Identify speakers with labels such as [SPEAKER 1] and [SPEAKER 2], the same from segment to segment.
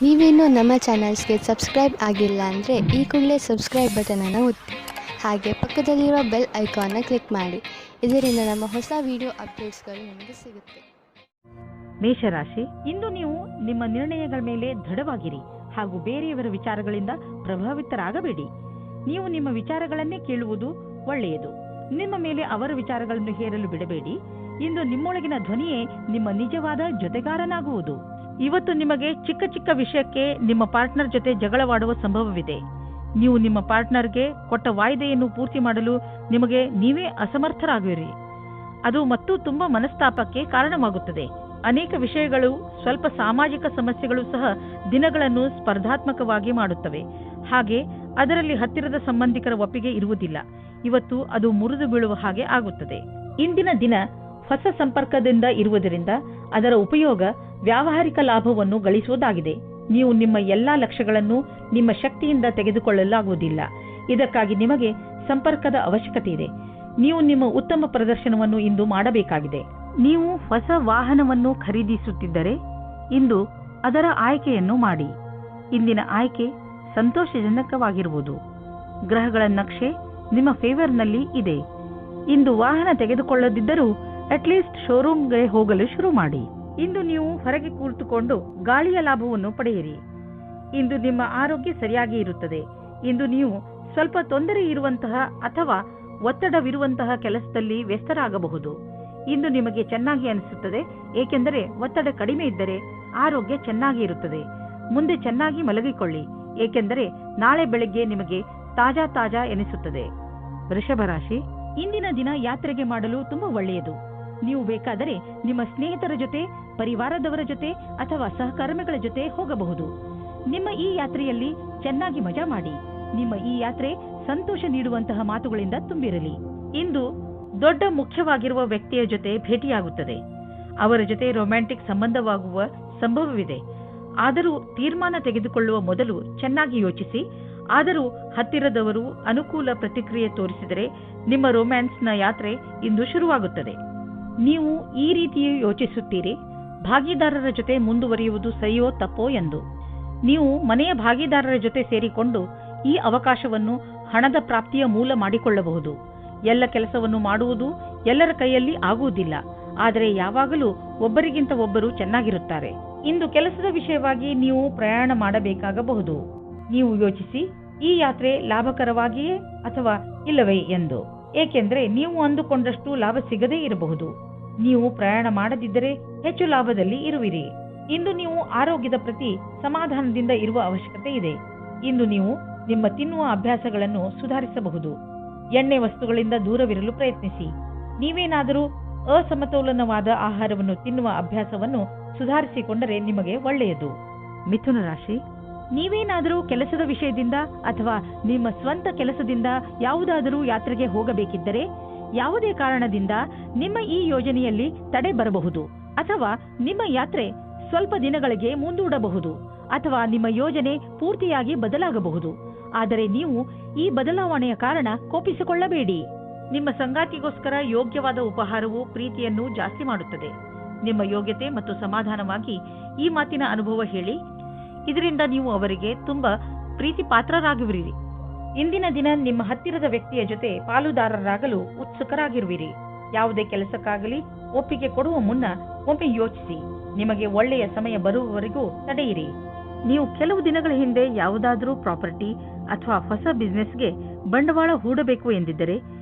[SPEAKER 1] ನೀವೇನೂ ನಮ್ಮ ಚಾನಲ್ಸ್ಗೆ ಸಬ್ಸ್ಕ್ರೈಬ್ ಆಗಿಲ್ಲ ಅಂದರೆ ಈ ಕೂಡಲೇ ಸಬ್ಸ್ಕ್ರೈಬ್ ಬಟನನ್ನು ಒತ್ತಿ, ಹಾಗೆ ಪಕ್ಕದಲ್ಲಿರುವ ಬೆಲ್ ಐಕಾನ್ನ ಕ್ಲಿಕ್ ಮಾಡಿ. ಇದರಿಂದ ನಮ್ಮ ಹೊಸ ವಿಡಿಯೋ ಅಪ್ಡೇಟ್ಸ್ಗಳು ನಿಮಗೆ ಸಿಗುತ್ತೆ.
[SPEAKER 2] ಮೇಷರಾಶಿ, ಇಂದು ನೀವು ನಿಮ್ಮ ನಿರ್ಣಯಗಳ ಮೇಲೆ ದೃಢವಾಗಿರಿ ಹಾಗೂ ಬೇರೆಯವರ ವಿಚಾರಗಳಿಂದ ಪ್ರಭಾವಿತರಾಗಬೇಡಿ. ನೀವು ನಿಮ್ಮ ವಿಚಾರಗಳನ್ನೇ ಕೇಳುವುದು ಒಳ್ಳೆಯದು. ನಿಮ್ಮ ಮೇಲೆ ಅವರ ವಿಚಾರಗಳನ್ನು ಹೇರಲು ಬಿಡಬೇಡಿ. ಇಂದು ನಿಮ್ಮೊಳಗಿನ ಧ್ವನಿಯೇ ನಿಮ್ಮ ನಿಜವಾದ ಜೊತೆಗಾರನಾಗುವುದು. ಇವತ್ತು ನಿಮಗೆ ಚಿಕ್ಕ ಚಿಕ್ಕ ವಿಷಯಕ್ಕೆ ನಿಮ್ಮ ಪಾರ್ಟ್ನರ್ ಜೊತೆ ಜಗಳವಾಡುವ ಸಂಭವವಿದೆ. ನೀವು ನಿಮ್ಮ ಪಾರ್ಟ್ನರ್ಗೆ ಕೊಟ್ಟ ವಾಯ್ದೆಯನ್ನು ಪೂರ್ತಿ ಮಾಡಲು ನಿಮಗೆ ನೀವೇ ಅಸಮರ್ಥರಾಗುವಿರಿ. ಅದು ಮತ್ತು ತುಂಬಾ ಮನಸ್ತಾಪಕ್ಕೆ ಕಾರಣವಾಗುತ್ತದೆ. ಅನೇಕ ವಿಷಯಗಳು, ಸ್ವಲ್ಪ ಸಾಮಾಜಿಕ ಸಮಸ್ಯೆಗಳು ಸಹ ದಿನಗಳನ್ನು ಸ್ಪರ್ಧಾತ್ಮಕವಾಗಿ ಮಾಡುತ್ತವೆ. ಹಾಗೆ ಅದರಲ್ಲಿ ಹತ್ತಿರದ ಸಂಬಂಧಿಕರ ಒಪ್ಪಿಗೆ ಇರುವುದಿಲ್ಲ. ಇವತ್ತು ಅದು ಮುರಿದು ಬೀಳುವ ಹಾಗೆ ಆಗುತ್ತದೆ. ಇಂದಿನ ದಿನ ಹೊಸ ಸಂಪರ್ಕದಿಂದ ಇರುವುದರಿಂದ ಅದರ ಉಪಯೋಗ ವ್ಯಾವಹಾರಿಕ ಲಾಭವನ್ನು ಗಳಿಸುವುದಾಗಿದೆ. ನೀವು ನಿಮ್ಮ ಎಲ್ಲಾ ಲಕ್ಷ್ಯಗಳನ್ನು ನಿಮ್ಮ ಶಕ್ತಿಯಿಂದ ತೆಗೆದುಕೊಳ್ಳಲಾಗುವುದಿಲ್ಲ. ಇದಕ್ಕಾಗಿ ನಿಮಗೆ ಸಂಪರ್ಕದ ಅವಶ್ಯಕತೆ ಇದೆ. ನೀವು ನಿಮ್ಮ ಉತ್ತಮ ಪ್ರದರ್ಶನವನ್ನು ಇಂದು ಮಾಡಬೇಕಾಗಿದೆ. ನೀವು ಹೊಸ ವಾಹನವನ್ನು ಖರೀದಿಸುತ್ತಿದ್ದರೆ ಇಂದು ಅದರ ಆಯ್ಕೆಯನ್ನು ಮಾಡಿ. ಇಂದಿನ ಆಯ್ಕೆ ಸಂತೋಷಜನಕವಾಗಿರುವುದು. ಗ್ರಹಗಳ ನಕ್ಷೆ ನಿಮ್ಮ ಫೇವರ್ನಲ್ಲಿ ಇದೆ. ಇಂದು ವಾಹನ ತೆಗೆದುಕೊಳ್ಳದಿದ್ದರೂ ಅಟ್ಲೀಸ್ಟ್ ಶೋರೂಮ್ಗೆ ಹೋಗಲು ಶುರು ಮಾಡಿ. ಇಂದು ನೀವು ಹೊರಗೆ ಕುಳಿತುಕೊಂಡು ಗಾಳಿಯ ಲಾಭವನ್ನು ಪಡೆಯಿರಿ. ಇಂದು ನಿಮ್ಮ ಆರೋಗ್ಯ ಸರಿಯಾಗಿ ಇರುತ್ತದೆ. ಇಂದು ನೀವು ಸ್ವಲ್ಪ ತೊಂದರೆ ಇರುವಂತಹ ಅಥವಾ ಒತ್ತಡವಿರುವಂತಹ ಕೆಲಸದಲ್ಲಿ ವ್ಯಸ್ತರಾಗಬಹುದು. ಇಂದು ನಿಮಗೆ ಚೆನ್ನಾಗಿ ಅನಿಸುತ್ತದೆ, ಏಕೆಂದರೆ ಒತ್ತಡ ಕಡಿಮೆ ಇದ್ದರೆ ಆರೋಗ್ಯ ಚೆನ್ನಾಗಿ ಇರುತ್ತದೆ. ಮುಂದೆ ಚೆನ್ನಾಗಿ ಮಲಗಿಕೊಳ್ಳಿ, ಏಕೆಂದರೆ ನಾಳೆ ಬೆಳಗ್ಗೆ ನಿಮಗೆ ತಾಜಾ ಎನಿಸುತ್ತದೆ. ವೃಷಭ ರಾಶಿ, ಇಂದಿನ ದಿನ ಯಾತ್ರೆಗೆ ಮಾಡಲು ತುಂಬಾ ಒಳ್ಳೆಯದು. ನೀವು ಬೇಕಾದರೆ ನಿಮ್ಮ ಸ್ನೇಹಿತರ ಜೊತೆ, ಪರಿವಾರದವರ ಜೊತೆ ಅಥವಾ ಸಹಕರ್ಮಿಗಳ ಜೊತೆ ಹೋಗಬಹುದು. ನಿಮ್ಮ ಈ ಯಾತ್ರೆಯಲ್ಲಿ ಚೆನ್ನಾಗಿ ಮಜಾ ಮಾಡಿ. ನಿಮ್ಮ ಈ ಯಾತ್ರೆ ಸಂತೋಷ ನೀಡುವಂತಹ ಮಾತುಗಳಿಂದ ತುಂಬಿರಲಿ. ಇಂದು ದೊಡ್ಡ ಮುಖ್ಯವಾಗಿರುವ ವ್ಯಕ್ತಿಯ ಜೊತೆ ಭೇಟಿಯಾಗುತ್ತದೆ. ಅವರ ಜೊತೆ ರೊಮ್ಯಾಂಟಿಕ್ ಸಂಬಂಧವಾಗುವ ಸಂಭವವಿದೆ. ಆದರೂ ತೀರ್ಮಾನ ತೆಗೆದುಕೊಳ್ಳುವ ಮೊದಲು ಚೆನ್ನಾಗಿ ಯೋಚಿಸಿ. ಆದರೂ ಹತ್ತಿರದವರು ಅನುಕೂಲ ಪ್ರತಿಕ್ರಿಯೆ ತೋರಿಸಿದರೆ ನಿಮ್ಮ ರೊಮ್ಯಾನ್ಸ್ನ ಯಾತ್ರೆ ಇಂದು ಶುರುವಾಗುತ್ತದೆ. ನೀವು ಈ ರೀತಿ ಯೋಚಿಸುತ್ತೀರಿ, ಭಾಗಿದಾರರ ಜೊತೆ ಮುಂದುವರಿಯುವುದು ಸರಿಯೋ ತಪ್ಪೋ ಎಂದು. ನೀವು ಮನೆಯ ಭಾಗಿದಾರರ ಜೊತೆ ಸೇರಿಕೊಂಡು ಈ ಅವಕಾಶವನ್ನು ಹಣದ ಪ್ರಾಪ್ತಿಯ ಮೂಲ ಮಾಡಿಕೊಳ್ಳಬಹುದು. ಎಲ್ಲ ಕೆಲಸವನ್ನು ಮಾಡುವುದು ಎಲ್ಲರ ಕೈಯಲ್ಲಿ ಆಗುವುದಿಲ್ಲ, ಆದರೆ ಯಾವಾಗಲೂ ಒಬ್ಬರಿಗಿಂತ ಒಬ್ಬರು ಚೆನ್ನಾಗಿರುತ್ತಾರೆ. ಇಂದು ಕೆಲಸದ ವಿಷಯವಾಗಿ ನೀವು ಪ್ರಯಾಣ ಮಾಡಬೇಕಾಗಬಹುದು. ನೀವು ಯೋಚಿಸಿ, ಈ ಯಾತ್ರೆ ಲಾಭಕರವಾಗಿಯೇ ಅಥವಾ ಇಲ್ಲವೇ ಎಂದು. ಏಕೆಂದರೆ ನೀವು ಅಂದುಕೊಂಡಷ್ಟು ಲಾಭ ಸಿಗದೇ ಇರಬಹುದು. ನೀವು ಪ್ರಯಾಣ ಮಾಡದಿದ್ದರೆ ಹೆಚ್ಚು ಲಾಭದಲ್ಲಿ ಇರುವಿರಿ. ಇಂದು ನೀವು ಆರೋಗ್ಯದ ಪ್ರತಿ ಸಮಾಧಾನದಿಂದ ಇರುವ ಅವಶ್ಯಕತೆ ಇದೆ. ಇಂದು ನೀವು ನಿಮ್ಮ ತಿನ್ನುವ ಅಭ್ಯಾಸಗಳನ್ನು ಸುಧಾರಿಸಬಹುದು. ಎಣ್ಣೆ ವಸ್ತುಗಳಿಂದ ದೂರವಿರಲು ಪ್ರಯತ್ನಿಸಿ. ನೀವೇನಾದರೂ ಅಸಮತೋಲನವಾದ ಆಹಾರವನ್ನು ತಿನ್ನುವ ಅಭ್ಯಾಸವನ್ನು ಸುಧಾರಿಸಿಕೊಂಡರೆ ನಿಮಗೆ ಒಳ್ಳೆಯದು. ಮಿಥುನ ರಾಶಿ, ನೀವೇನಾದರೂ ಕೆಲಸದ ವಿಷಯದಿಂದ ಅಥವಾ ನಿಮ್ಮ ಸ್ವಂತ ಕೆಲಸದಿಂದ ಯಾವುದಾದರೂ ಯಾತ್ರೆಗೆ ಹೋಗಬೇಕಿದ್ದರೆ ಯಾವುದೇ ಕಾರಣದಿಂದ ನಿಮ್ಮ ಈ ಯೋಜನೆಯಲ್ಲಿ ತಡೆ ಬರಬಹುದು, ಅಥವಾ ನಿಮ್ಮ ಯಾತ್ರೆ ಸ್ವಲ್ಪ ದಿನಗಳಿಗೆ ಮುಂದೂಡಬಹುದು, ಅಥವಾ ನಿಮ್ಮ ಯೋಜನೆ ಪೂರ್ತಿಯಾಗಿ ಬದಲಾಗಬಹುದು. ಆದರೆ ನೀವು ಈ ಬದಲಾವಣೆಯ ಕಾರಣ ಕೋಪಿಸಿಕೊಳ್ಳಬೇಡಿ. ನಿಮ್ಮ ಸಂಗಾತಿಗೋಸ್ಕರ ಯೋಗ್ಯವಾದ ಉಪಹಾರವು ಪ್ರೀತಿಯನ್ನು ಜಾಸ್ತಿ ಮಾಡುತ್ತದೆ. ನಿಮ್ಮ ಯೋಗ್ಯತೆ ಮತ್ತು ಸಮಾಧಾನವಾಗಿ ಈ ಮಾತಿನ ಅನುಭವ ಹೇಳಿ. ಇದರಿಂದ ನೀವು ಅವರಿಗೆ ತುಂಬಾ ಪ್ರೀತಿ ಪಾತ್ರರಾಗುವಿರಿ. ಇಂದಿನ ದಿನ ನಿಮ್ಮ ಹತ್ತಿರದ ವ್ಯಕ್ತಿಯ ಜೊತೆ ಪಾಲುದಾರರಾಗಲು ಉತ್ಸುಕರಾಗಿರುವಿರಿ. ಯಾವುದೇ ಕೆಲಸಕ್ಕಾಗಲಿ ಒಪ್ಪಿಗೆ ಕೊಡುವ ಮುನ್ನ ಒಮ್ಮೆ ಯೋಚಿಸಿ. ನಿಮಗೆ ಒಳ್ಳೆಯ ಸಮಯ ಬರುವವರೆಗೂ ತಡೆಯಿರಿ. ನೀವು ಕೆಲವು ದಿನಗಳ ಹಿಂದೆ ಯಾವುದಾದರೂ ಪ್ರಾಪರ್ಟಿ ಅಥವಾ ಹೊಸ ಬಿಸ್ನೆಸ್ಗೆ ಬಂಡವಾಳ ಹೂಡಬೇಕು ಎಂದಿದ್ದರೆ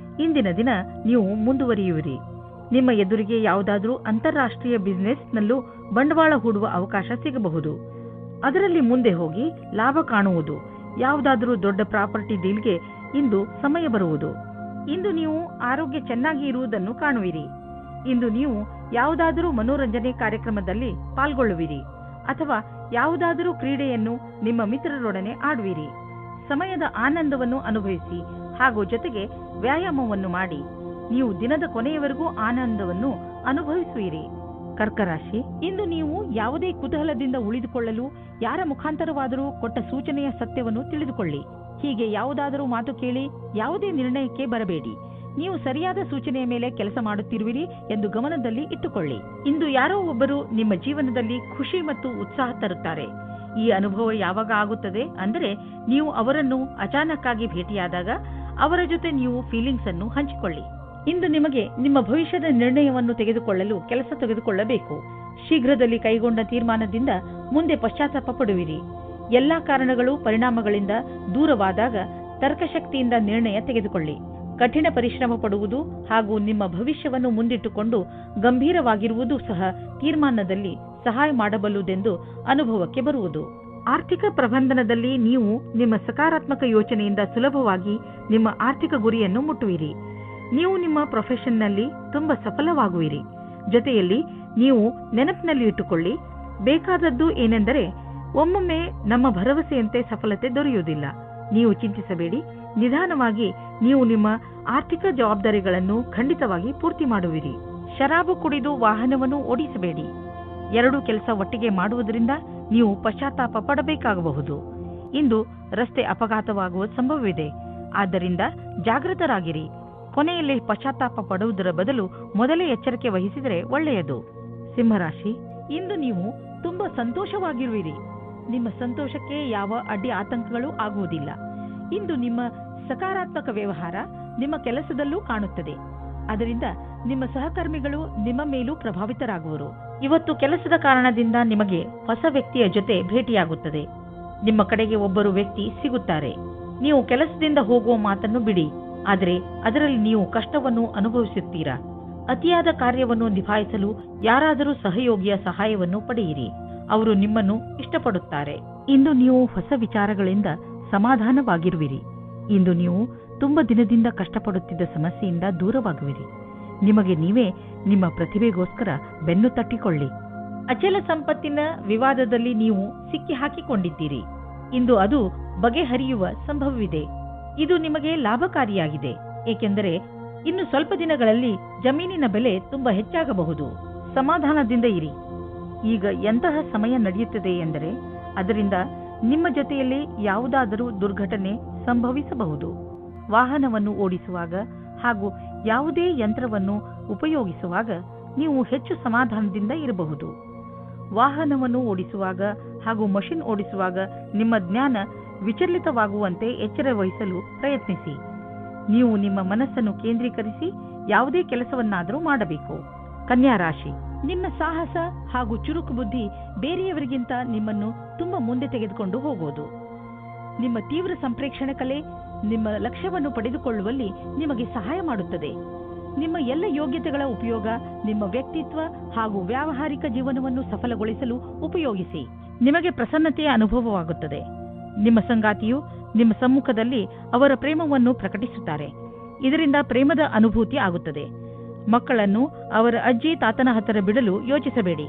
[SPEAKER 2] ಇಂದಿನ ದಿನ ನೀವು ಮುಂದುವರಿಯುವಿರಿ. ನಿಮ್ಮ ಎದುರಿಗೆ ಯಾವುದಾದರೂ ಅಂತಾರಾಷ್ಟ್ರೀಯ ಬಿಸ್ನೆಸ್ನಲ್ಲೂ ಬಂಡವಾಳ ಹೂಡುವ ಅವಕಾಶ ಸಿಗಬಹುದು. ಅದರಲ್ಲಿ ಮುಂದೆ ಹೋಗಿ ಲಾಭ ಕಾಣುವುದು. ಯಾವುದಾದರೂ ದೊಡ್ಡ ಪ್ರಾಪರ್ಟಿ ಡೀಲ್ಗೆ ಇಂದು ಸಮಯ ಬರುವುದು. ಇಂದು ನೀವು ಆರೋಗ್ಯ ಚೆನ್ನಾಗಿ ಇರುವುದನ್ನು ಕಾಣುವಿರಿ. ಇಂದು ನೀವು ಯಾವುದಾದರೂ ಮನೋರಂಜನೆ ಕಾರ್ಯಕ್ರಮದಲ್ಲಿ ಪಾಲ್ಗೊಳ್ಳುವಿರಿ ಅಥವಾ ಯಾವುದಾದರೂ ಕ್ರೀಡೆಯನ್ನು ನಿಮ್ಮ ಮಿತ್ರರೊಡನೆ ಆಡುವಿರಿ. ಸಮಯದ ಆನಂದವನ್ನು ಅನುಭವಿಸಿ ಹಾಗೂ ಜೊತೆಗೆ ವ್ಯಾಯಾಮವನ್ನು ಮಾಡಿ. ನೀವು ದಿನದ ಕೊನೆಯವರೆಗೂ ಆನಂದವನ್ನು ಅನುಭವಿಸುವಿರಿ. ಕರ್ಕರಾಶಿ, ಇಂದು ನೀವು ಯಾವುದೇ ಕುತೂಹಲದಿಂದ ಉಳಿದುಕೊಳ್ಳಲು ಯಾರ ಮುಖಾಂತರವಾದರೂ ಕೊಟ್ಟ ಸೂಚನೆಯ ಸತ್ಯವನ್ನು ತಿಳಿದುಕೊಳ್ಳಿ. ಹೀಗೆ ಯಾವುದಾದರೂ ಮಾತು ಕೇಳಿ ಯಾವುದೇ ನಿರ್ಣಯಕ್ಕೆ ಬರಬೇಡಿ. ನೀವು ಸರಿಯಾದ ಸೂಚನೆಯ ಮೇಲೆ ಕೆಲಸ ಮಾಡುತ್ತಿರುವಿರಿ ಎಂದು ಗಮನದಲ್ಲಿ ಇಟ್ಟುಕೊಳ್ಳಿ. ಇಂದು ಯಾರೋ ಒಬ್ಬರು ನಿಮ್ಮ ಜೀವನದಲ್ಲಿ ಖುಷಿ ಮತ್ತು ಉತ್ಸಾಹ ತರುತ್ತಾರೆ. ಈ ಅನುಭವ ಯಾವಾಗ ಆಗುತ್ತದೆ ಅಂದರೆ ನೀವು ಅವರನ್ನು ಅಚಾನಕ್ಕಾಗಿ ಭೇಟಿಯಾದಾಗ ಅವರ ಜೊತೆ ನೀವು ಫೀಲಿಂಗ್ಸ್ ಅನ್ನು ಹಂಚಿಕೊಳ್ಳಿ. ಇಂದು ನಿಮಗೆ ನಿಮ್ಮ ಭವಿಷ್ಯದ ನಿರ್ಣಯವನ್ನು ತೆಗೆದುಕೊಳ್ಳಲು ಕೆಲಸ ತೆಗೆದುಕೊಳ್ಳಬೇಕು. ಶೀಘ್ರದಲ್ಲಿ ಕೈಗೊಂಡ ತೀರ್ಮಾನದಿಂದ ಮುಂದೆ ಪಶ್ಚಾತ್ತಾಪ ಪಡುವಿರಿ. ಎಲ್ಲಾ ಕಾರಣಗಳು ಪರಿಣಾಮಗಳಿಂದ ದೂರವಾದಾಗ ತರ್ಕಶಕ್ತಿಯಿಂದ ನಿರ್ಣಯ ತೆಗೆದುಕೊಳ್ಳಿ. ಕಠಿಣ ಪರಿಶ್ರಮ ಪಡುವುದು ಹಾಗೂ ನಿಮ್ಮ ಭವಿಷ್ಯವನ್ನು ಮುಂದಿಟ್ಟುಕೊಂಡು ಗಂಭೀರವಾಗಿರುವುದು ಸಹ ತೀರ್ಮಾನದಲ್ಲಿ ಸಹಾಯ ಮಾಡಬಲ್ಲುದೆಂದು ಅನುಭವಕ್ಕೆ ಬರುವುದು. ಆರ್ಥಿಕ ಪ್ರಬಂಧನದಲ್ಲಿ ನೀವು ನಿಮ್ಮ ಸಕಾರಾತ್ಮಕ ಯೋಚನೆಯಿಂದ ಸುಲಭವಾಗಿ ನಿಮ್ಮ ಆರ್ಥಿಕ ಗುರಿಯನ್ನು ಮುಟ್ಟುವಿರಿ. ನೀವು ನಿಮ್ಮ ಪ್ರೊಫೆಷನ್ನಲ್ಲಿ ತುಂಬಾ ಸಫಲವಾಗುವಿರಿ. ಜೊತೆಯಲ್ಲಿ ನೀವು ನೆನಪಿನಲ್ಲಿ ಇಟ್ಟುಕೊಳ್ಳಿ, ಬೇಕಾದದ್ದು ಏನೆಂದರೆ ಒಮ್ಮೊಮ್ಮೆ ನಮ್ಮ ಭರವಸೆಯಂತೆ ಸಫಲತೆ ದೊರೆಯುವುದಿಲ್ಲ. ನೀವು ಚಿಂತಿಸಬೇಡಿ, ನಿಧಾನವಾಗಿ ನೀವು ನಿಮ್ಮ ಆರ್ಥಿಕ ಜವಾಬ್ದಾರಿಗಳನ್ನು ಖಂಡಿತವಾಗಿ ಪೂರ್ತಿ ಮಾಡುವಿರಿ. ಶರಾಬು ಕುಡಿದು ವಾಹನವನ್ನು ಓಡಿಸಬೇಡಿ. ಎರಡು ಕೆಲಸ ಒಟ್ಟಿಗೆ ಮಾಡುವುದರಿಂದ ನೀವು ಪಶ್ಚಾತ್ತಾಪ ಪಡಬೇಕಾಗಬಹುದು. ಇಂದು ರಸ್ತೆ ಅಪಘಾತವಾಗುವ ಸಂಭವವಿದೆ. ಆದ್ದರಿಂದ ಜಾಗೃತರಾಗಿರಿ. ಕೊನೆಯಲ್ಲಿ ಪಶ್ಚಾತ್ತಾಪ ಪಡುವುದರ ಬದಲು ಮೊದಲೇ ಎಚ್ಚರಿಕೆ ವಹಿಸಿದರೆ ಒಳ್ಳೆಯದು. ಸಿಂಹರಾಶಿ, ಇಂದು ನೀವು ತುಂಬಾ ಸಂತೋಷವಾಗಿರುವಿರಿ. ನಿಮ್ಮ ಸಂತೋಷಕ್ಕೆ ಯಾವ ಅಡ್ಡಿ ಆತಂಕಗಳು ಆಗುವುದಿಲ್ಲ. ಇಂದು ನಿಮ್ಮ ಸಕಾರಾತ್ಮಕ ವ್ಯವಹಾರ ನಿಮ್ಮ ಕೆಲಸದಲ್ಲೂ ಕಾಣುತ್ತದೆ. ಅದರಿಂದ ನಿಮ್ಮ ಸಹಕರ್ಮಿಗಳು ನಿಮ್ಮ ಮೇಲೂ ಪ್ರಭಾವಿತರಾಗುವರು. ಇವತ್ತು ಕೆಲಸದ ಕಾರಣದಿಂದ ನಿಮಗೆ ಹೊಸ ವ್ಯಕ್ತಿಯ ಜೊತೆ ಭೇಟಿಯಾಗುತ್ತದೆ. ನಿಮ್ಮ ಕಡೆಗೆ ಒಬ್ಬರು ವ್ಯಕ್ತಿ ಸಿಗುತ್ತಾರೆ. ನೀವು ಕೆಲಸದಿಂದ ಹೋಗುವ ಮಾತನ್ನು ಬಿಡಿ, ಆದರೆ ಅದರಲ್ಲಿ ನೀವು ಕಷ್ಟವನ್ನು ಅನುಭವಿಸುತ್ತೀರಾ. ಅತಿಯಾದ ಕಾರ್ಯವನ್ನು ನಿಭಾಯಿಸಲು ಯಾರಾದರೂ ಸಹಯೋಗಿಯ ಸಹಾಯವನ್ನು ಪಡೆಯಿರಿ. ಅವರು ನಿಮ್ಮನ್ನು ಇಷ್ಟಪಡುತ್ತಾರೆ. ಇಂದು ನೀವು ಹೊಸ ವಿಚಾರಗಳಿಂದ ಸಮಾಧಾನವಾಗಿರುವಿರಿ. ಇಂದು ನೀವು ತುಂಬ ದಿನದಿಂದ ಕಷ್ಟಪಡುತ್ತಿದ್ದ ಸಮಸ್ಯೆಯಿಂದ ದೂರವಾಗುವಿರಿ. ನಿಮಗೆ ನೀವೇ ನಿಮ್ಮ ಪ್ರತಿಭೆಗೋಸ್ಕರ ಬೆನ್ನು ತಟ್ಟಿಕೊಳ್ಳಿ. ಅಚಲ ಸಂಪತ್ತಿನ ವಿವಾದದಲ್ಲಿ ನೀವು ಸಿಕ್ಕಿ ಹಾಕಿಕೊಂಡಿದ್ದೀರಿ. ಇಂದು ಅದು ಬಗೆಹರಿಯುವ ಸಂಭವವಿದೆ. ಇದು ನಿಮಗೆ ಲಾಭಕಾರಿಯಾಗಿದೆ, ಏಕೆಂದರೆ ಇನ್ನು ಸ್ವಲ್ಪ ದಿನಗಳಲ್ಲಿ ಜಮೀನಿನ ಬೆಲೆ ತುಂಬಾ ಹೆಚ್ಚಾಗಬಹುದು. ಸಮಾಧಾನದಿಂದ ಇರಿ. ಈಗ ಎಂತಹ ಸಮಯ ನಡೆಯುತ್ತದೆ ಎಂದರೆ ಅದರಿಂದ ನಿಮ್ಮ ಜೊತೆಯಲ್ಲಿ ಯಾವುದಾದರೂ ದುರ್ಘಟನೆ ಸಂಭವಿಸಬಹುದು. ವಾಹನವನ್ನು ಓಡಿಸುವಾಗ ಹಾಗೂ ಯಾವುದೇ ಯಂತ್ರವನ್ನು ಉಪಯೋಗಿಸುವಾಗ ನೀವು ಹೆಚ್ಚು ಸಮಾಧಾನದಿಂದ ಇರಬಹುದು. ವಾಹನವನ್ನು ಓಡಿಸುವಾಗ ಹಾಗೂ ಮಷಿನ್ ಓಡಿಸುವಾಗ ನಿಮ್ಮ ಜ್ಞಾನ ವಿಚಲಿತವಾಗುವಂತೆ ಎಚ್ಚರ ವಹಿಸಲು ಪ್ರಯತ್ನಿಸಿ. ನೀವು ನಿಮ್ಮ ಮನಸ್ಸನ್ನು ಕೇಂದ್ರೀಕರಿಸಿ ಯಾವುದೇ ಕೆಲಸವನ್ನಾದರೂ ಮಾಡಬೇಕು. ಕನ್ಯಾ ರಾಶಿ, ನಿಮ್ಮ ಸಾಹಸ ಹಾಗೂ ಚುರುಕು ಬುದ್ಧಿ ಬೇರೆಯವರಿಗಿಂತ ನಿಮ್ಮನ್ನು ತುಂಬಾ ಮುಂದೆ ತೆಗೆದುಕೊಂಡು ಹೋಗುವುದು. ನಿಮ್ಮ ತೀವ್ರ ಸಂಪ್ರೇಕ್ಷಣ ಕಲೆ ನಿಮ್ಮ ಲಕ್ಷ್ಯವನ್ನು ಪಡೆದುಕೊಳ್ಳುವಲ್ಲಿ ನಿಮಗೆ ಸಹಾಯ ಮಾಡುತ್ತದೆ. ನಿಮ್ಮ ಎಲ್ಲ ಯೋಗ್ಯತೆಗಳ ಉಪಯೋಗ ನಿಮ್ಮ ವ್ಯಕ್ತಿತ್ವ ಹಾಗೂ ವ್ಯಾವಹಾರಿಕ ಜೀವನವನ್ನು ಸಫಲಗೊಳಿಸಲು ಉಪಯೋಗಿಸಿ. ನಿಮಗೆ ಪ್ರಸನ್ನತೆಯ ಅನುಭವವಾಗುತ್ತದೆ. ನಿಮ್ಮ ಸಂಗಾತಿಯು ನಿಮ್ಮ ಸಮ್ಮುಖದಲ್ಲಿ ಅವರ ಪ್ರೇಮವನ್ನು ಪ್ರಕಟಿಸುತ್ತಾರೆ. ಇದರಿಂದ ಪ್ರೇಮದ ಅನುಭೂತಿ ಆಗುತ್ತದೆ. ಮಕ್ಕಳನ್ನು ಅವರ ಅಜ್ಜಿ ತಾತನ ಹತ್ತಿರ ಬಿಡಲು ಯೋಚಿಸಬೇಡಿ,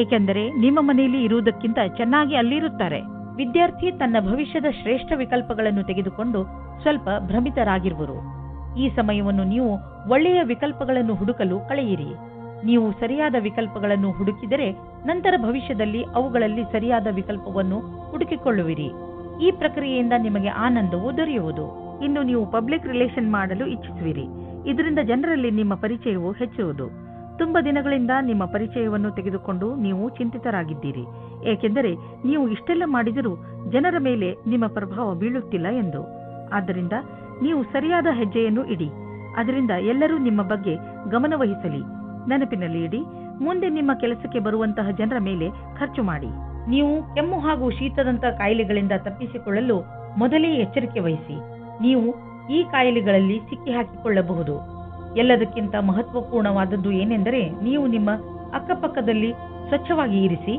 [SPEAKER 2] ಏಕೆಂದರೆ ನಿಮ್ಮ ಮನೆಯಲ್ಲಿ ಇರುವುದಕ್ಕಿಂತ ಚೆನ್ನಾಗಿ ಅಲ್ಲಿರುತ್ತಾರೆ. ವಿದ್ಯಾರ್ಥಿ ತನ್ನ ಭವಿಷ್ಯದ ಶ್ರೇಷ್ಠ ವಿಕಲ್ಪಗಳನ್ನು ತೆಗೆದುಕೊಂಡು ಸ್ವಲ್ಪ ಭ್ರಮಿತರಾಗಿರುವರು. ಈ ಸಮಯವನ್ನು ನೀವು ಒಳ್ಳೆಯ ವಿಕಲ್ಪಗಳನ್ನು ಹುಡುಕಲು ಕಳೆಯಿರಿ. ನೀವು ಸರಿಯಾದ ವಿಕಲ್ಪಗಳನ್ನು ಹುಡುಕಿದರೆ ನಂತರ ಭವಿಷ್ಯದಲ್ಲಿ ಅವುಗಳಲ್ಲಿ ಸರಿಯಾದ ವಿಕಲ್ಪವನ್ನು ಹುಡುಕಿಕೊಳ್ಳುವಿರಿ. ಈ ಪ್ರಕ್ರಿಯೆಯಿಂದ ನಿಮಗೆ ಆನಂದವು ದೊರೆಯುವುದು. ಇನ್ನು ನೀವು ಪಬ್ಲಿಕ್ ರಿಲೇಷನ್ ಮಾಡಲು ಇಚ್ಛಿಸುವಿರಿ. ಇದರಿಂದ ಜನರಲ್ಲಿ ನಿಮ್ಮ ಪರಿಚಯವು ಹೆಚ್ಚುವುದು. ತುಂಬ ದಿನಗಳಿಂದ ನಿಮ್ಮ ಪರಿಚಯವನ್ನು ತೆಗೆದುಕೊಂಡು ನೀವು ಚಿಂತಿತರಾಗಿದ್ದೀರಿ, ಏಕೆಂದರೆ ನೀವು ಇಷ್ಟೆಲ್ಲ ಮಾಡಿದರೂ ಜನರ ಮೇಲೆ ನಿಮ್ಮ ಪ್ರಭಾವ ಬೀಳುತ್ತಿಲ್ಲ ಎಂದು. ಆದ್ದರಿಂದ ನೀವು ಸರಿಯಾದ ಹೆಜ್ಜೆಯನ್ನು ಇಡಿ. ಅದರಿಂದ ಎಲ್ಲರೂ ನಿಮ್ಮ ಬಗ್ಗೆ ಗಮನವಹಿಸಲಿ. ನೆನಪಿನಲ್ಲಿ ಇಡಿ, ಮುಂದೆ ನಿಮ್ಮ ಕೆಲಸಕ್ಕೆ ಬರುವಂತಹ ಜನರ ಮೇಲೆ ಖರ್ಚು ಮಾಡಿ. ನೀವು ಕೆಮ್ಮು ಹಾಗೂ ಶೀತದಂತಹ ಕಾಯಿಲೆಗಳಿಂದ ತಪ್ಪಿಸಿಕೊಳ್ಳಲು ಮೊದಲೇ ಎಚ್ಚರಿಕೆ ವಹಿಸಿ. ನೀವು ಈ ಕಾಯಿಲೆಗಳಲ್ಲಿ ಸಿಕ್ಕಿ ಹಾಕಿಕೊಳ್ಳಬಹುದು. ಎಲ್ಲದಕ್ಕಿಂತ ಮಹತ್ವಪೂರ್ಣವಾದದ್ದು ಏನೆಂದರೆ ನೀವು ನಿಮ್ಮ ಅಕ್ಕಪಕ್ಕದಲ್ಲಿ ಸ್ವಚ್ಛವಾಗಿ ಇರಿಸಿ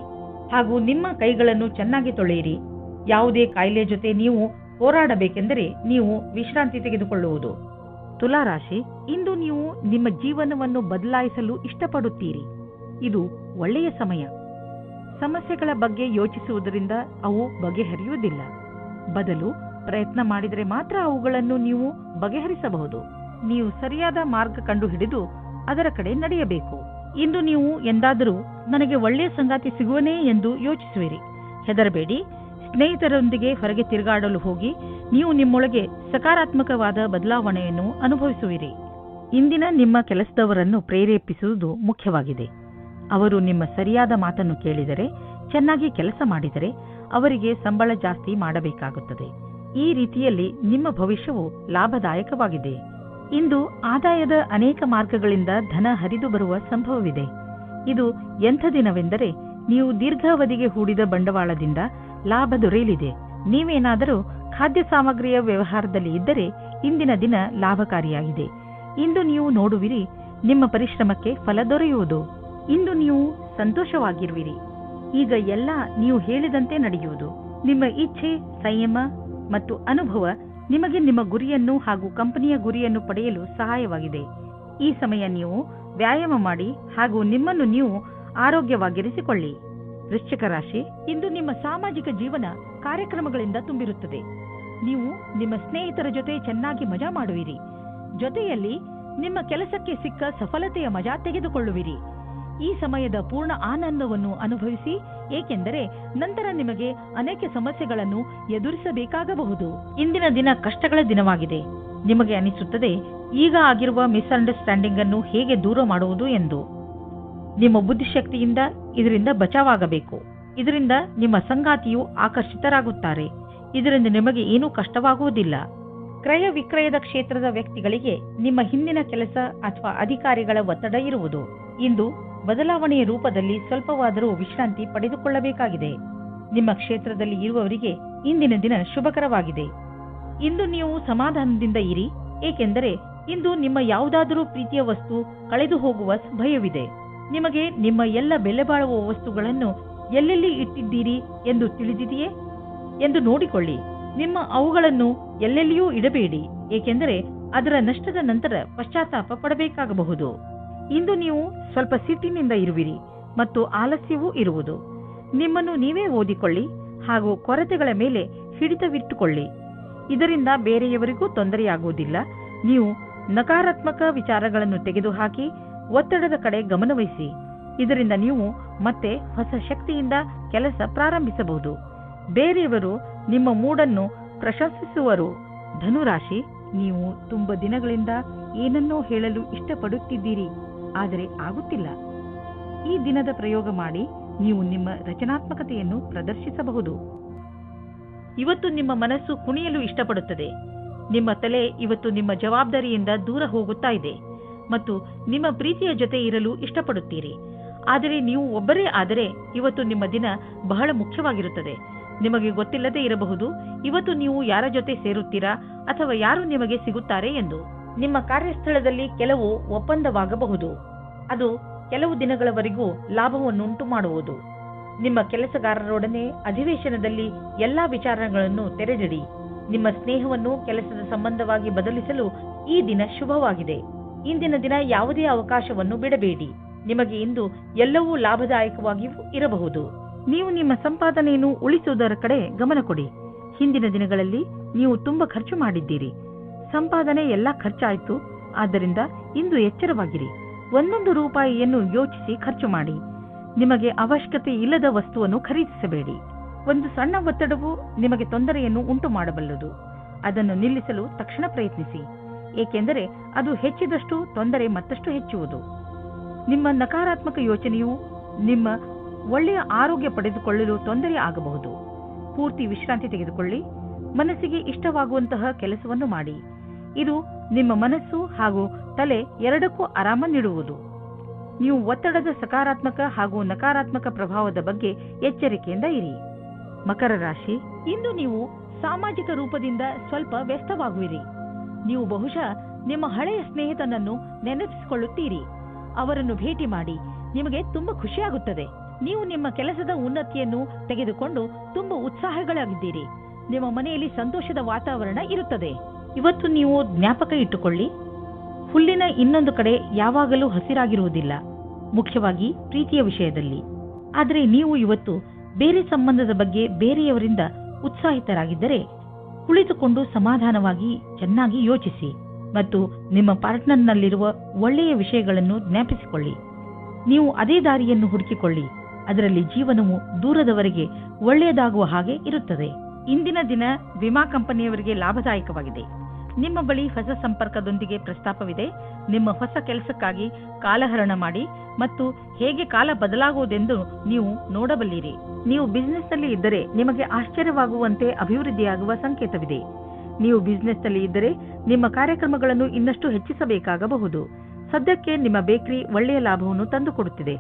[SPEAKER 2] ಹಾಗೂ ನಿಮ್ಮ ಕೈಗಳನ್ನು ಚೆನ್ನಾಗಿ ತೊಳೆಯಿರಿ. ಯಾವುದೇ ಕಾಯಿಲೆ ಜೊತೆ ನೀವು ಹೋರಾಡಬೇಕೆಂದರೆ ನೀವು ವಿಶ್ರಾಂತಿ ತೆಗೆದುಕೊಳ್ಳುವುದು. ತುಲಾರಾಶಿ, ಇಂದು ನೀವು ನಿಮ್ಮ ಜೀವನವನ್ನು ಬದಲಾಯಿಸಲು ಇಷ್ಟಪಡುತ್ತೀರಿ. ಇದು ಒಳ್ಳೆಯ ಸಮಯ. ಸಮಸ್ಯೆಗಳ ಬಗ್ಗೆ ಯೋಚಿಸುವುದರಿಂದ ಅವು ಬಗೆಹರಿಯುವುದಿಲ್ಲ. ಬದಲು ಪ್ರಯತ್ನ ಮಾಡಿದರೆ ಮಾತ್ರ ಅವುಗಳನ್ನು ನೀವು ಬಗೆಹರಿಸಬಹುದು. ನೀವು ಸರಿಯಾದ ಮಾರ್ಗ ಕಂಡುಹಿಡಿದು ಅದರ ಕಡೆ ನಡೆಯಬೇಕು. ಇಂದು ನೀವು ಎಂದಾದರೂ ನನಗೆ ಒಳ್ಳೆಯ ಸಂಗಾತಿ ಸಿಗುವನೇ ಎಂದು ಯೋಚಿಸುವಿರಿ. ಹೆದರಬೇಡಿ. ಸ್ನೇಹಿತರೊಂದಿಗೆ ಹೊರಗೆ ತಿರುಗಾಡಲು ಹೋಗಿ ನೀವು ನಿಮ್ಮೊಳಗೆ ಸಕಾರಾತ್ಮಕವಾದ ಬದಲಾವಣೆಯನ್ನು ಅನುಭವಿಸುವಿರಿ. ಇಂದಿನ ನಿಮ್ಮ ಕೆಲಸದವರನ್ನು ಪ್ರೇರೇಪಿಸುವುದು ಮುಖ್ಯವಾಗಿದೆ. ಅವರು ನಿಮ್ಮ ಸರಿಯಾದ ಮಾತನ್ನು ಕೇಳಿದರೆ ಚೆನ್ನಾಗಿ ಕೆಲಸ ಮಾಡಿದರೆ ಅವರಿಗೆ ಸಂಬಳ ಜಾಸ್ತಿ ಮಾಡಬೇಕಾಗುತ್ತದೆ. ಈ ರೀತಿಯಲ್ಲಿ ನಿಮ್ಮ ಭವಿಷ್ಯವು ಲಾಭದಾಯಕವಾಗಿದೆ. ಇಂದು ಆದಾಯದ ಅನೇಕ ಮಾರ್ಗಗಳಿಂದ ಧನ ಹರಿದು ಬರುವ ಸಂಭವವಿದೆ. ಇದು ಎಂಥ ದಿನವೆಂದರೆ ನೀವು ದೀರ್ಘಾವಧಿಗೆ ಹೂಡಿದ ಬಂಡವಾಳದಿಂದ ಲಾಭ ದೊರೆಯಲಿದೆ. ನೀವೇನಾದರೂ ಖಾದ್ಯ ಸಾಮಗ್ರಿಯ ವ್ಯವಹಾರದಲ್ಲಿ ಇದ್ದರೆ ಇಂದಿನ ದಿನ ಲಾಭಕಾರಿಯಾಗಿದೆ. ಇಂದು ನೀವು ನೋಡುವಿರಿ, ನಿಮ್ಮ ಪರಿಶ್ರಮಕ್ಕೆ ಫಲ ದೊರೆಯುವುದು. ಇಂದು ನೀವು ಸಂತೋಷವಾಗಿರುವಿರಿ. ಈಗ ಎಲ್ಲ ನೀವು ಹೇಳಿದಂತೆ ನಡೆಯುವುದು. ನಿಮ್ಮ ಇಚ್ಛೆ, ಸಂಯಮ ಮತ್ತು ಅನುಭವ ನಿಮಗೆ ನಿಮ್ಮ ಗುರಿಯನ್ನು ಹಾಗೂ ಕಂಪನಿಯ ಗುರಿಯನ್ನು ಪಡೆಯಲು ಸಹಾಯವಾಗಿದೆ. ಈ ಸಮಯ ನೀವು ವ್ಯಾಯಾಮ ಮಾಡಿ ಹಾಗೂ ನಿಮ್ಮನ್ನು ನೀವು ಆರೋಗ್ಯವಾಗಿರಿಸಿಕೊಳ್ಳಿ. ವೃಶ್ಚಿಕ ರಾಶಿ, ಇಂದು ನಿಮ್ಮ ಸಾಮಾಜಿಕ ಜೀವನ ಕಾರ್ಯಕ್ರಮಗಳಿಂದ ತುಂಬಿರುತ್ತದೆ. ನೀವು ನಿಮ್ಮ ಸ್ನೇಹಿತರ ಜೊತೆ ಚೆನ್ನಾಗಿ ಮಜಾ ಮಾಡುವಿರಿ. ಜೊತೆಯಲ್ಲಿ ನಿಮ್ಮ ಕೆಲಸಕ್ಕೆ ಸಿಕ್ಕ ಸಫಲತೆಯ ಮಜಾ ತೆಗೆದುಕೊಳ್ಳುವಿರಿ. ಈ ಸಮಯದ ಪೂರ್ಣ ಆನಂದವನ್ನು ಅನುಭವಿಸಿ, ಏಕೆಂದರೆ ನಂತರ ನಿಮಗೆ ಅನೇಕ ಸಮಸ್ಯೆಗಳನ್ನು ಎದುರಿಸಬೇಕಾಗಬಹುದು. ಇಂದಿನ ದಿನ ಕಷ್ಟಗಳ ದಿನವಾಗಿದೆ. ನಿಮಗೆ ಅನಿಸುತ್ತದೆ ಈಗ ಆಗಿರುವ ಮಿಸ್ಅಂಡರ್ಸ್ಟ್ಯಾಂಡಿಂಗ್ ಅನ್ನು ಹೇಗೆ ದೂರ ಮಾಡುವುದು ಎಂದು. ನಿಮ್ಮ ಬುದ್ಧಿಶಕ್ತಿಯಿಂದ ಇದರಿಂದ ಬಚಾವಾಗಬೇಕು. ಇದರಿಂದ ನಿಮ್ಮ ಸಂಗಾತಿಯು ಆಕರ್ಷಿತರಾಗುತ್ತಾರೆ. ಇದರಿಂದ ನಿಮಗೆ ಏನೂ ಕಷ್ಟವಾಗುವುದಿಲ್ಲ. ಕ್ರಯ ವಿಕ್ರಯದ ಕ್ಷೇತ್ರದ ವ್ಯಕ್ತಿಗಳಿಗೆ ನಿಮ್ಮ ಹಿಂದಿನ ಕೆಲಸ ಅಥವಾ ಅಧಿಕಾರಿಗಳ ಒತ್ತಡ ಇರುವುದು. ಇಂದು ಬದಲಾವಣೆಯ ರೂಪದಲ್ಲಿ ಸ್ವಲ್ಪವಾದರೂ ವಿಶ್ರಾಂತಿ ಪಡೆದುಕೊಳ್ಳಬೇಕಾಗಿದೆ. ನಿಮ್ಮ ಕ್ಷೇತ್ರದಲ್ಲಿ ಇರುವವರಿಗೆ ಇಂದಿನ ದಿನ ಶುಭಕರವಾಗಿದೆ. ಇಂದು ನೀವು ಸಮಾಧಾನದಿಂದ ಇರಿ, ಏಕೆಂದರೆ ಇಂದು ನಿಮ್ಮ ಯಾವುದಾದರೂ ಪ್ರೀತಿಯ ವಸ್ತು ಕಳೆದು ಹೋಗುವ ಭಯವಿದೆ. ನಿಮಗೆ ನಿಮ್ಮ ಎಲ್ಲ ಬೆಲೆ ಬಾಳುವ ವಸ್ತುಗಳನ್ನು ಎಲ್ಲೆಲ್ಲಿ ಇಟ್ಟಿದ್ದೀರಿ ಎಂದು ತಿಳಿದಿದೆಯೇ ಎಂದು ನೋಡಿಕೊಳ್ಳಿ. ನಿಮ್ಮ ಅವುಗಳನ್ನು ಎಲ್ಲೆಲ್ಲಿಯೂ ಇಡಬೇಡಿ, ಏಕೆಂದರೆ ಅದರ ನಷ್ಟದ ನಂತರ ಪಶ್ಚಾತ್ತಾಪ ಪಡಬೇಕಾಗಬಹುದು. ಇಂದು ನೀವು ಸ್ವಲ್ಪ ಸಿಟ್ಟಿನಿಂದ ಇರುವಿರಿ ಮತ್ತು ಆಲಸ್ಯವೂ ಇರುವುದು. ನಿಮ್ಮನ್ನು ನೀವೇ ಓದಿಕೊಳ್ಳಿ ಹಾಗೂ ಕೊರತೆಗಳ ಮೇಲೆ ಹಿಡಿತವಿಟ್ಟುಕೊಳ್ಳಿ. ಇದರಿಂದ ಬೇರೆಯವರಿಗೂ ತೊಂದರೆಯಾಗುವುದಿಲ್ಲ. ನೀವು ನಕಾರಾತ್ಮಕ ವಿಚಾರಗಳನ್ನು ತೆಗೆದುಹಾಕಿ ಒತ್ತಡದ ಕಡೆ ಗಮನವಹಿಸಿ. ಇದರಿಂದ ನೀವು ಮತ್ತೆ ಹೊಸ ಶಕ್ತಿಯಿಂದ ಕೆಲಸ ಪ್ರಾರಂಭಿಸಬಹುದು. ಬೇರೆಯವರು ನಿಮ್ಮ ಮೂಡನ್ನು ಪ್ರಶಂಸಿಸುವರು. ಧನುರಾಶಿ, ನೀವು ತುಂಬ ದಿನಗಳಿಂದ ಏನನ್ನೋ ಹೇಳಲು ಇಷ್ಟಪಡುತ್ತಿದ್ದೀರಿ, ಆದರೆ ಆಗುತ್ತಿಲ್ಲ. ಈ ದಿನದ ಪ್ರಯೋಗ ಮಾಡಿ ನೀವು ನಿಮ್ಮ ರಚನಾತ್ಮಕತೆಯನ್ನು ಪ್ರದರ್ಶಿಸಬಹುದು. ಇವತ್ತು ನಿಮ್ಮ ಮನಸ್ಸು ಕುಣಿಯಲು ಇಷ್ಟಪಡುತ್ತದೆ. ನಿಮ್ಮ ತಲೆ ಇವತ್ತು ನಿಮ್ಮ ಜವಾಬ್ದಾರಿಯಿಂದ ದೂರ ಹೋಗುತ್ತಾ ಇದೆ ಮತ್ತು ನಿಮ್ಮ ಪ್ರೀತಿಯ ಜೊತೆ ಇರಲು ಇಷ್ಟಪಡುತ್ತೀರಿ. ಆದರೆ ನೀವು ಒಬ್ಬರೇ ಆದರೆ ಇವತ್ತು ನಿಮ್ಮ ದಿನ ಬಹಳ ಮುಖ್ಯವಾಗಿರುತ್ತದೆ. ನಿಮಗೆ ಗೊತ್ತಿಲ್ಲದೆ ಇರಬಹುದು ಇವತ್ತು ನೀವು ಯಾರ ಜೊತೆ ಸೇರುತ್ತೀರಾ ಅಥವಾ ಯಾರು ನಿಮಗೆ ಸಿಗುತ್ತಾರೆ ಎಂದು. ನಿಮ್ಮ ಕಾರ್ಯಸ್ಥಳದಲ್ಲಿ ಕೆಲವು ಒಪ್ಪಂದವಾಗಬಹುದು. ಅದು ಕೆಲವು ದಿನಗಳವರೆಗೂ ಲಾಭವನ್ನುಂಟು ಮಾಡುವುದು. ನಿಮ್ಮ ಕೆಲಸಗಾರರೊಡನೆ ಅಧಿವೇಶನದಲ್ಲಿ ಎಲ್ಲಾ ವಿಚಾರಗಳನ್ನು ತೆರೆದಿಡಿ. ನಿಮ್ಮ ಸ್ನೇಹವನ್ನು ಕೆಲಸದ ಸಂಬಂಧವಾಗಿ ಬದಲಿಸಲು ಈ ದಿನ ಶುಭವಾಗಿದೆ. ಇಂದಿನ ದಿನ ಯಾವುದೇ ಅವಕಾಶವನ್ನು ಬಿಡಬೇಡಿ. ನಿಮಗೆ ಇಂದು ಎಲ್ಲವೂ ಲಾಭದಾಯಕವಾಗಿಯೂ ಇರಬಹುದು. ನೀವು ನಿಮ್ಮ ಸಂಪಾದನೆಯನ್ನು ಉಳಿಸುವುದರ ಕಡೆ ಗಮನ ಕೊಡಿ. ಹಿಂದಿನ ದಿನಗಳಲ್ಲಿ ನೀವು ತುಂಬಾ ಖರ್ಚು ಮಾಡಿದ್ದೀರಿ. ಸಂಪಾದನೆ ಎಲ್ಲ ಖರ್ಚಾಯಿತು. ಆದ್ದರಿಂದ ಇಂದು ಎಚ್ಚರವಾಗಿರಿ. ಒಂದೊಂದು ರೂಪಾಯಿಯನ್ನು ಯೋಚಿಸಿ ಖರ್ಚು ಮಾಡಿ. ನಿಮಗೆ ಅವಶ್ಯಕತೆ ಇಲ್ಲದ ವಸ್ತುವನ್ನು ಖರೀದಿಸಬೇಡಿ. ಒಂದು ಸಣ್ಣ ಒತ್ತಡವು ನಿಮಗೆ ತೊಂದರೆಯನ್ನು ಉಂಟು ಮಾಡಬಲ್ಲದು. ಅದನ್ನು ನಿಲ್ಲಿಸಲು ತಕ್ಷಣ ಪ್ರಯತ್ನಿಸಿ, ಏಕೆಂದರೆ ಅದು ಹೆಚ್ಚಿದಷ್ಟು ತೊಂದರೆ ಮತ್ತಷ್ಟು ಹೆಚ್ಚುವುದು. ನಿಮ್ಮ ನಕಾರಾತ್ಮಕ ಯೋಚನೆಯು ನಿಮ್ಮ ಒಳ್ಳೆಯ ಆರೋಗ್ಯ ಪಡೆದುಕೊಳ್ಳಲು ತೊಂದರೆ ಆಗಬಹುದು. ಪೂರ್ತಿ ವಿಶ್ರಾಂತಿ ತೆಗೆದುಕೊಳ್ಳಿ. ಮನಸ್ಸಿಗೆ ಇಷ್ಟವಾಗುವಂತಹ ಕೆಲಸವನ್ನು ಮಾಡಿ. ಇದು ನಿಮ್ಮ ಮನಸ್ಸು ಹಾಗೂ ತಲೆ ಎರಡಕ್ಕೂ ಆರಾಮ ನೀಡುವುದು. ನೀವು ಒತ್ತಡದ ಸಕಾರಾತ್ಮಕ ಹಾಗೂ ನಕಾರಾತ್ಮಕ ಪ್ರಭಾವದ ಬಗ್ಗೆ ಎಚ್ಚರಿಕೆಯಿಂದ ಇರಿ. ಮಕರ ರಾಶಿ, ಇಂದು ನೀವು ಸಾಮಾಜಿಕ ರೂಪದಿಂದ ಸ್ವಲ್ಪ ವ್ಯಸ್ತವಾಗುವಿರಿ. ನೀವು ಬಹುಶಃ ನಿಮ್ಮ ಹಳೆಯ ಸ್ನೇಹಿತನನ್ನು ನೆನಪಿಸಿಕೊಳ್ಳುತ್ತೀರಿ. ಅವರನ್ನು ಭೇಟಿ ಮಾಡಿ ನಿಮಗೆ ತುಂಬಾ ಖುಷಿಯಾಗುತ್ತದೆ. ನೀವು ನಿಮ್ಮ ಕೆಲಸದ ಉನ್ನತಿಯನ್ನು ತೆಗೆದುಕೊಂಡು ತುಂಬಾ ಉತ್ಸಾಹಗಳಾಗಿದ್ದೀರಿ. ನಿಮ್ಮ ಮನೆಯಲ್ಲಿ ಸಂತೋಷದ ವಾತಾವರಣ ಇರುತ್ತದೆ. ಇವತ್ತು ನೀವು ಜ್ಞಾಪಕ ಇಟ್ಟುಕೊಳ್ಳಿ, ಹುಲ್ಲಿನ ಇನ್ನೊಂದು ಕಡೆ ಯಾವಾಗಲೂ ಹಸಿರಾಗಿರುವುದಿಲ್ಲ, ಮುಖ್ಯವಾಗಿ ಪ್ರೀತಿಯ ವಿಷಯದಲ್ಲಿ. ಆದರೆ ನೀವು ಇವತ್ತು ಬೇರೆ ಸಂಬಂಧದ ಬಗ್ಗೆ ಬೇರೆಯವರಿಂದ ಉತ್ಸಾಹಿತರಾಗಿದ್ದರೆ ಕುಳಿತುಕೊಂಡು ಸಮಾಧಾನವಾಗಿ ಚೆನ್ನಾಗಿ ಯೋಚಿಸಿ ಮತ್ತು ನಿಮ್ಮ ಪಾರ್ಟ್ನರ್ನಲ್ಲಿರುವ ಒಳ್ಳೆಯ ವಿಷಯಗಳನ್ನು ಜ್ಞಾಪಿಸಿಕೊಳ್ಳಿ. ನೀವು ಅದೇ ದಾರಿಯನ್ನು ಹುಡುಕಿಕೊಳ್ಳಿ. ಅದರಲ್ಲಿ ಜೀವನವು ದೂರದವರೆಗೆ ಒಳ್ಳೆಯದಾಗುವ ಹಾಗೆ ಇರುತ್ತದೆ. ಇಂದಿನ ದಿನ ವಿಮಾ ಕಂಪನಿಯವರಿಗೆ ಲಾಭದಾಯಕವಾಗಿದೆ. ನಿಮ್ಮ ಬಳಿ ಹೊಸ ಸಂಪರ್ಕದೊಂದಿಗೆ ಪ್ರಸ್ತಾಪವಿದೆ. ನಿಮ್ಮ ಹೊಸ ಕೆಲಸಕ್ಕಾಗಿ ಕಾಲಹರಣ ಮಾಡಿ ಮತ್ತು ಹೇಗೆ ಕಾಲ ಬದಲಾಗುವುದೆಂದು ನೀವು ನೋಡಬಲ್ಲಿರಿ. ನೀವು ಬಿಸಿನೆಸ್ನಲ್ಲಿ ಇದ್ದರೆ ನಿಮಗೆ ಆಶ್ಚರ್ಯವಾಗುವಂತೆ ಅಭಿವೃದ್ಧಿಯಾಗುವ ಸಂಕೇತವಿದೆ. ನೀವು ಬಿಸಿನೆಸ್ನಲ್ಲಿ ಇದ್ದರೆ ನಿಮ್ಮ ಕಾರ್ಯಕ್ರಮಗಳನ್ನು ಇನ್ನಷ್ಟು ಹೆಚ್ಚಿಸಬೇಕಾಗಬಹುದು. ಸದ್ಯಕ್ಕೆ ನಿಮ್ಮ ಬೇಕರಿ ಒಳ್ಳೆಯ ಲಾಭವನ್ನು ತಂದುಕೊಡುತ್ತಿದೆ.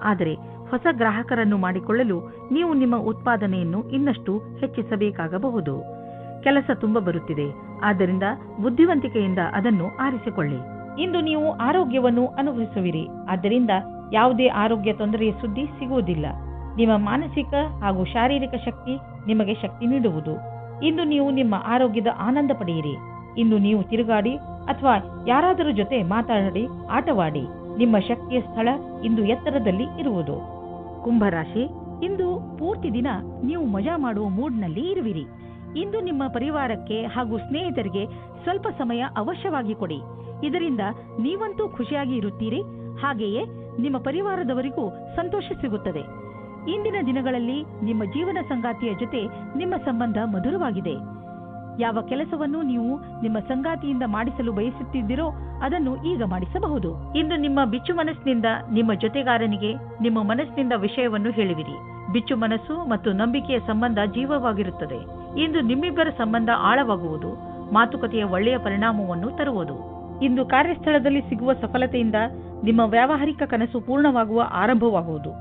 [SPEAKER 2] ಆದರೆ ಹೊಸ ಗ್ರಾಹಕರನ್ನು ಮಾಡಿಕೊಳ್ಳಲು ನೀವು ನಿಮ್ಮ ಉತ್ಪಾದನೆಯನ್ನು ಇನ್ನಷ್ಟು ಹೆಚ್ಚಿಸಬೇಕಾಗಬಹುದು. ಕೆಲಸ ತುಂಬ ಬರುತ್ತಿದೆ, ಆದ್ದರಿಂದ ಬುದ್ಧಿವಂತಿಕೆಯಿಂದ ಅದನ್ನು ಆರಿಸಿಕೊಳ್ಳಿ. ಇಂದು ನೀವು ಆರೋಗ್ಯವನ್ನು ಅನುಭವಿಸುವಿರಿ, ಆದ್ದರಿಂದ ಯಾವುದೇ ಆರೋಗ್ಯ ತೊಂದರೆಯ ಸುದ್ದಿ ಸಿಗುವುದಿಲ್ಲ. ನಿಮ್ಮ ಮಾನಸಿಕ ಹಾಗೂ ಶಾರೀರಿಕ ಶಕ್ತಿ ನಿಮಗೆ ಶಕ್ತಿ ನೀಡುವುದು. ಇಂದು ನೀವು ನಿಮ್ಮ ಆರೋಗ್ಯದ ಆನಂದ ಪಡೆಯಿರಿ. ಇಂದು ನೀವು ತಿರುಗಾಡಿ ಅಥವಾ ಯಾರಾದರೂ ಜೊತೆ ಮಾತಾಡಿ, ಆಟವಾಡಿ. ನಿಮ್ಮ ಶಕ್ತಿಯ ಸ್ಥಳ ಇಂದು ಎತ್ತರದಲ್ಲಿ ಇರುವುದು. ಕುಂಭರಾಶಿ, ಇಂದು ಪೂರ್ತಿ ದಿನ ನೀವು ಮಜಾ ಮಾಡುವ ಮೂಡ್ನಲ್ಲಿ ಇರುವಿರಿ. ಇಂದು ನಿಮ್ಮ ಪರಿವಾರಕ್ಕೆ ಹಾಗೂ ಸ್ನೇಹಿತರಿಗೆ ಸ್ವಲ್ಪ ಸಮಯ ಅವಶ್ಯವಾಗಿ ಕೊಡಿ. ಇದರಿಂದ ನೀವಂತೂ ಖುಷಿಯಾಗಿ ಇರುತ್ತೀರಿ, ಹಾಗೆಯೇ ನಿಮ್ಮ ಪರಿವಾರದವರಿಗೂ ಸಂತೋಷ ಸಿಗುತ್ತದೆ. ಇಂದಿನ ದಿನಗಳಲ್ಲಿ ನಿಮ್ಮ ಜೀವನ ಸಂಗಾತಿಯ ಜೊತೆ ನಿಮ್ಮ ಸಂಬಂಧ ಮಧುರವಾಗಿದೆ. ಯಾವ ಕೆಲಸವನ್ನು ನೀವು ನಿಮ್ಮ ಸಂಗಾತಿಯಿಂದ ಮಾಡಿಸಲು ಬಯಸುತ್ತಿದ್ದೀರೋ ಅದನ್ನು ಈಗ ಮಾಡಿಸಬಹುದು. ಇಂದು ನಿಮ್ಮ ಬಿಚ್ಚು ಮನಸ್ಸಿನಿಂದ ನಿಮ್ಮ ಜೊತೆಗಾರನಿಗೆ ನಿಮ್ಮ ಮನಸ್ಸಿನಿಂದ ವಿಷಯವನ್ನು ಹೇಳುವಿರಿ. ಬಿಚ್ಚು ಮನಸ್ಸು ಮತ್ತು ನಂಬಿಕೆಯ ಸಂಬಂಧ ಜೀವವಾಗಿರುತ್ತದೆ. ಇಂದು ನಿಮ್ಮಿಬ್ಬರ ಸಂಬಂಧ ಆಳವಾಗುವುದು, ಮಾತುಕತೆಯ ಒಳ್ಳೆಯ ಪರಿಣಾಮವನ್ನು ತರುವುದು. ಇಂದು ಕಾರ್ಯಸ್ಥಳದಲ್ಲಿ ಸಿಗುವ ಸಫಲತೆಯಿಂದ ನಿಮ್ಮ ವ್ಯಾವಹಾರಿಕ ಕನಸು ಪೂರ್ಣವಾಗುವ ಆರಂಭವಾಗುವುದು.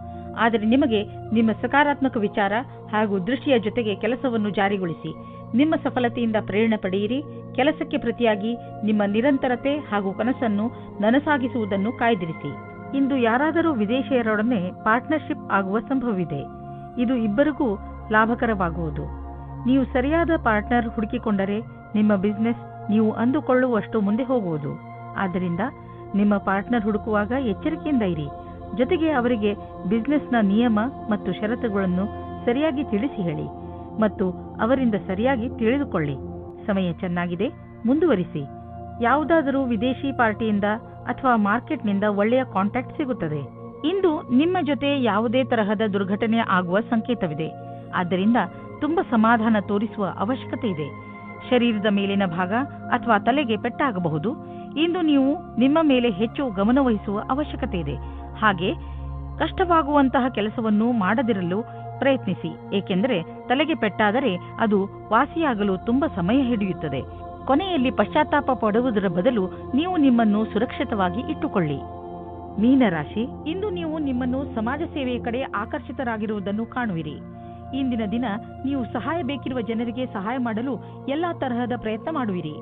[SPEAKER 2] ಆದರೆ ನಿಮಗೆ ನಿಮ್ಮ ಸಕಾರಾತ್ಮಕ ವಿಚಾರ ಹಾಗೂ ದೃಷ್ಟಿಯ ಜೊತೆಗೆ ಕೆಲಸವನ್ನು ಜಾರಿಗೊಳಿಸಿ ನಿಮ್ಮ ಸಫಲತೆಯಿಂದ ಪ್ರೇರಣೆ ಪಡೆಯಿರಿ. ಕೆಲಸಕ್ಕೆ ಪ್ರತಿಯಾಗಿ ನಿಮ್ಮ ನಿರಂತರತೆ ಹಾಗೂ ಕನಸನ್ನು ನನಸಾಗಿಸುವುದನ್ನು ಕಾಯ್ದಿರಿಸಿ. ಇಂದು ಯಾರಾದರೂ ವಿದೇಶಿಯರೊಡನೆ ಪಾರ್ಟ್ನರ್ಶಿಪ್ ಆಗುವ ಸಂಭವವಿದೆ. ಇದು ಇಬ್ಬರಿಗೂ ಲಾಭಕರವಾಗುವುದು. ನೀವು ಸರಿಯಾದ ಪಾರ್ಟ್ನರ್ ಹುಡುಕಿಕೊಂಡರೆ ನಿಮ್ಮ ಬಿಸಿನೆಸ್ ನೀವು ಅಂದುಕೊಳ್ಳುವಷ್ಟು ಮುಂದೆ ಹೋಗುವುದು. ಆದ್ದರಿಂದ ನಿಮ್ಮ ಪಾರ್ಟ್ನರ್ ಹುಡುಕುವಾಗ ಎಚ್ಚರಿಕೆಯಿಂದ ಇರಿ. ಜೊತೆಗೆ ಅವರಿಗೆ ಬಿಸಿನೆಸ್ನ ನಿಯಮ ಮತ್ತು ಷರತ್ತುಗಳನ್ನು ಸರಿಯಾಗಿ ತಿಳಿಸಿ ಹೇಳಿ ಮತ್ತು ಅವರಿಂದ ಸರಿಯಾಗಿ ತಿಳಿದುಕೊಳ್ಳಿ. ಸಮಯ ಚೆನ್ನಾಗಿದೆ, ಮುಂದುವರಿಸಿ. ಯಾವುದಾದರೂ ವಿದೇಶಿ ಪಾರ್ಟಿಯಿಂದ ಅಥವಾ ಮಾರ್ಕೆಟ್ನಿಂದ ಒಳ್ಳೆಯ ಕಾಂಟ್ಯಾಕ್ಟ್ ಸಿಗುತ್ತದೆ. ಇಂದು ನಿಮ್ಮ ಜೊತೆ ಯಾವುದೇ ತರಹದ ದುರ್ಘಟನೆ ಆಗುವ ಸಂಕೇತವಿದೆ. ಆದ್ದರಿಂದ ತುಂಬಾ ಸಮಾಧಾನ ತೋರಿಸುವ ಅವಶ್ಯಕತೆ ಇದೆ. ಶರೀರದ ಮೇಲಿನ ಭಾಗ ಅಥವಾ ತಲೆಗೆ ಪೆಟ್ಟಾಗಬಹುದು. ಇಂದು ನೀವು ನಿಮ್ಮ ಮೇಲೆ ಹೆಚ್ಚು ಗಮನವಹಿಸುವ ಅವಶ್ಯಕತೆ ಇದೆ. ಹಾಗೆ ಕಷ್ಟವಾಗುವಂತಹ ಕೆಲಸವನ್ನು ಮಾಡದಿರಲು ಪ್ರಯತ್ನಿಸಿ, ಏಕೆಂದರೆ ತಲೆಗೆ ಪೆಟ್ಟಾದರೆ ಅದು ವಾಸಿಯಾಗಲು ತುಂಬಾ ಸಮಯ ಹಿಡಿಯುತ್ತದೆ. ಕೊನೆಯಲ್ಲಿ ಪಶ್ಚಾತ್ತಾಪ ಪಡುವುದರ ಬದಲು ನೀವು ನಿಮ್ಮನ್ನು ಸುರಕ್ಷಿತವಾಗಿ ಇಟ್ಟುಕೊಳ್ಳಿ. ಮೀನರಾಶಿ, ಇಂದು ನೀವು ನಿಮ್ಮನ್ನು ಸಮಾಜ ಸೇವೆಯ ಕಡೆ ಆಕರ್ಷಿತರಾಗಿರುವುದನ್ನು ಕಾಣುವಿರಿ. ಇಂದಿನ ದಿನ ನೀವು ಸಹಾಯ ಬೇಕಿರುವ ಜನರಿಗೆ ಸಹಾಯ ಮಾಡಲು ಎಲ್ಲಾ ತರಹದ ಪ್ರಯತ್ನ ಮಾಡುವಿರಿ.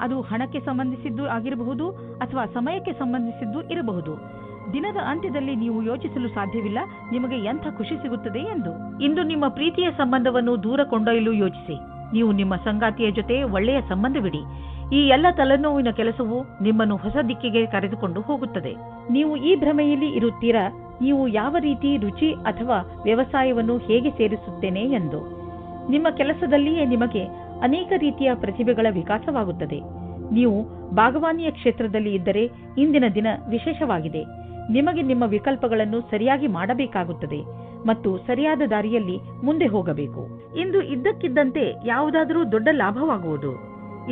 [SPEAKER 2] ಅದು ಹಣಕ್ಕೆ ಸಂಬಂಧಿಸಿದ್ದು ಆಗಿರಬಹುದು ಅಥವಾ ಸಮಯಕ್ಕೆ ಸಂಬಂಧಿಸಿದ್ದು ಇರಬಹುದು. ದಿನದ ಅಂತ್ಯದಲ್ಲಿ ನೀವು ಯೋಚಿಸಲು ಸಾಧ್ಯವಿಲ್ಲ ನಿಮಗೆ ಎಂಥ ಖುಷಿ ಸಿಗುತ್ತದೆ ಎಂದು. ಇಂದು ನಿಮ್ಮ ಪ್ರೀತಿಯ ಸಂಬಂಧವನ್ನು ದೂರ ಕೊಂಡೊಯ್ಯಲು ಯೋಚಿಸಿ. ನೀವು ನಿಮ್ಮ ಸಂಗಾತಿಯ ಜೊತೆ ಒಳ್ಳೆಯ ಸಂಬಂಧವಿಡಿ. ಈ ಎಲ್ಲ ತಲೆನೋವಿನ ಕೆಲಸವು ನಿಮ್ಮನ್ನು ಹೊಸ ದಿಕ್ಕಿಗೆ ಕರೆದುಕೊಂಡು ಹೋಗುತ್ತದೆ. ನೀವು ಈ ಭ್ರಮೆಯಲ್ಲಿ ಇರುತ್ತೀರಾ, ನೀವು ಯಾವ ರೀತಿ ರುಚಿ ಅಥವಾ ವ್ಯವಸಾಯವನ್ನು ಹೇಗೆ ಸೇರಿಸುತ್ತೇನೆ ಎಂದು. ನಿಮ್ಮ ಕೆಲಸದಲ್ಲಿಯೇ ನಿಮಗೆ ಅನೇಕ ರೀತಿಯ ಪ್ರತಿಭೆಗಳ ವಿಕಾಸವಾಗುತ್ತದೆ. ನೀವು ಭಾಗವಾನಿಯ ಕ್ಷೇತ್ರದಲ್ಲಿ ಇದ್ದರೆ ಇಂದಿನ ದಿನ ವಿಶೇಷವಾಗಿದೆ. ನಿಮಗೆ ನಿಮ್ಮ ವಿಕಲ್ಪಗಳನ್ನು ಸರಿಯಾಗಿ ಮಾಡಬೇಕಾಗುತ್ತದೆ ಮತ್ತು ಸರಿಯಾದ ದಾರಿಯಲ್ಲಿ ಮುಂದೆ ಹೋಗಬೇಕು. ಇಂದು ಇದ್ದಕ್ಕಿದ್ದಂತೆ ಯಾವುದಾದರೂ ದೊಡ್ಡ ಲಾಭವಾಗುವುದು.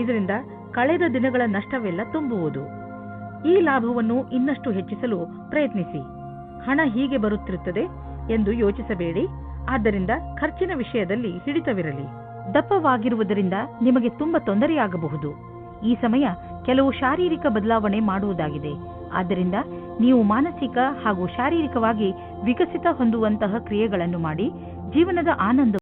[SPEAKER 2] ಇದರಿಂದ ಕಳೆದ ದಿನಗಳ ನಷ್ಟವೆಲ್ಲ ತುಂಬುವುದು. ಈ ಲಾಭವನ್ನು ಇನ್ನಷ್ಟು ಹೆಚ್ಚಿಸಲು ಪ್ರಯತ್ನಿಸಿ. ಹಣ ಹೀಗೆ ಬರುತ್ತಿರುತ್ತದೆ ಎಂದು ಯೋಚಿಸಬೇಡಿ. ಆದ್ದರಿಂದ ಖರ್ಚಿನ ವಿಷಯದಲ್ಲಿ ಹಿಡಿತವಿರಲಿ. ದಪ್ಪವಾಗಿರುವುದರಿಂದ ನಿಮಗೆ ತುಂಬಾ ತೊಂದರೆಯಾಗಬಹುದು. ಈ ಸಮಯ ಕೆಲವು ಶಾರೀರಿಕ ಬದಲಾವಣೆ ಮಾಡುವುದಾಗಿದೆ. ಆದ್ದರಿಂದ ನೀವು ಮಾನಸಿಕ ಹಾಗೂ ಶಾರೀರಿಕವಾಗಿ ವಿಕಸಿತ ಹೊಂದುವಂತಹ ಕ್ರಿಯೆಗಳನ್ನು ಮಾಡಿ ಜೀವನದ ಆನಂದ